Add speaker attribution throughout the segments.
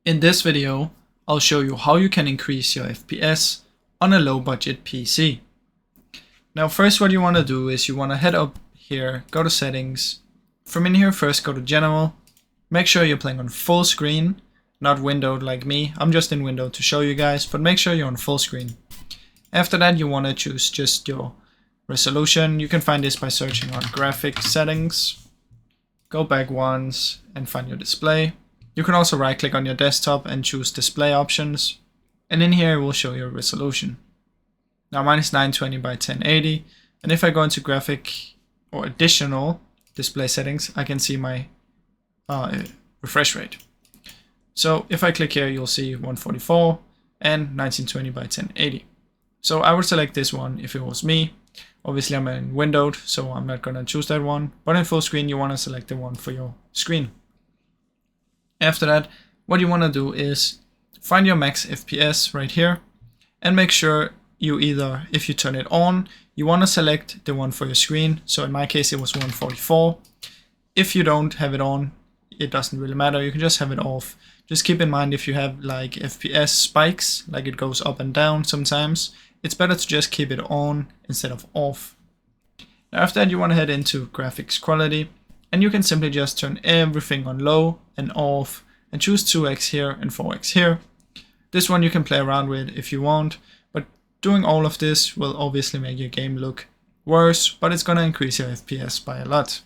Speaker 1: In this video, I'll show you how you can increase your FPS on a low budget PC. Now first what you want to do is you want to head up here, go to settings. From in here first go to general. Make sure you're playing on full screen, not windowed like me. I'm just in window to show you guys, but make sure you're on full screen. After that you want to choose just your resolution. You can find this by searching on graphic settings. Go back once and find your display. You can also right click on your desktop and choose display options. And in here it will show your resolution. Now mine is 920 by 1080. And if I go into graphic or additional display settings, I can see my refresh rate. So if I click here, you'll see 144 and 1920 by 1080. So I would select this one if it was me. Obviously I'm in windowed, so I'm not gonna choose that one. But in full screen, you wanna select the one for your screen. After that, what you wanna do is find your max FPS right here and make sure you either, if you turn it on, you wanna select the one for your screen. So in my case, it was 144. If you don't have it on, it doesn't really matter. You can just have it off. Just keep in mind if you have like FPS spikes, like it goes up and down sometimes, it's better to just keep it on instead of off. Now after that you want to head into graphics quality and you can simply just turn everything on low and off and choose 2x here and 4x here. This one you can play around with if you want, but doing all of this will obviously make your game look worse, but it's going to increase your FPS by a lot.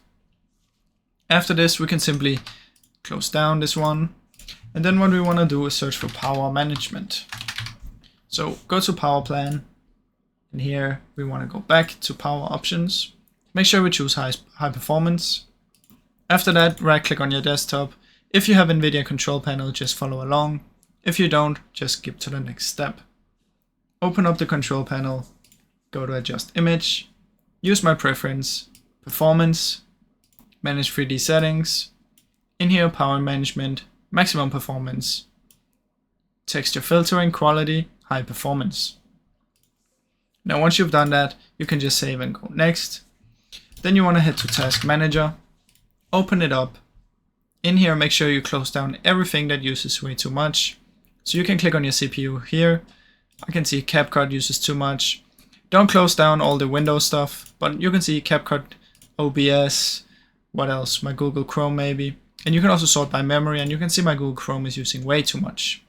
Speaker 1: After this we can simply close down this one. And then what we want to do is search for power management. So go to power plan, and here we want to go back to power options. Make sure we choose high performance. After that, right click on your desktop. If you have NVIDIA control panel, just follow along. If you don't, just skip to the next step. Open up the control panel, go to adjust image, use my preference, performance, manage 3D settings. In here, power management, maximum performance, texture filtering, quality, high performance. Now once you've done that, you can just save and go next. Then you want to head to task manager, open it up. In here make sure you close down everything that uses way too much. So you can click on your CPU here. I can see CapCut uses too much. Don't close down all the Windows stuff, but you can see CapCut, OBS, what else, my Google Chrome maybe. And you can also sort by memory, and you can see my Google Chrome is using way too much.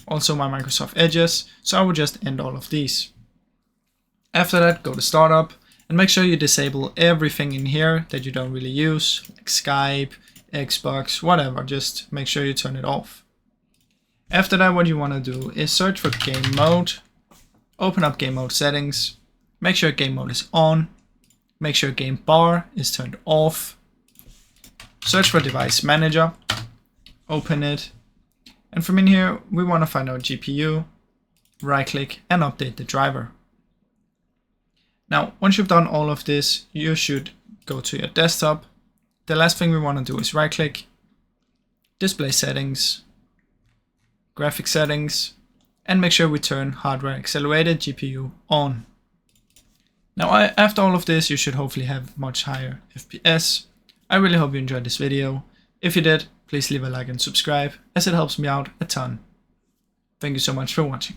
Speaker 1: Also my Microsoft Edges, so I will just end all of these. After that, go to startup and make sure you disable everything in here that you don't really use, like Skype, Xbox, whatever, just make sure you turn it off. After that, what you want to do is search for game mode, open up game mode settings, make sure game mode is on, make sure game bar is turned off, search for device manager, open it. And from in here, we want to find our GPU, right click and update the driver. Now, once you've done all of this, you should go to your desktop. The last thing we want to do is right click, display settings, graphic settings, and make sure we turn hardware accelerated GPU on. Now, after all of this, you should hopefully have much higher FPS. I really hope you enjoyed this video. If you did, please leave a like and subscribe, as it helps me out a ton. Thank you so much for watching.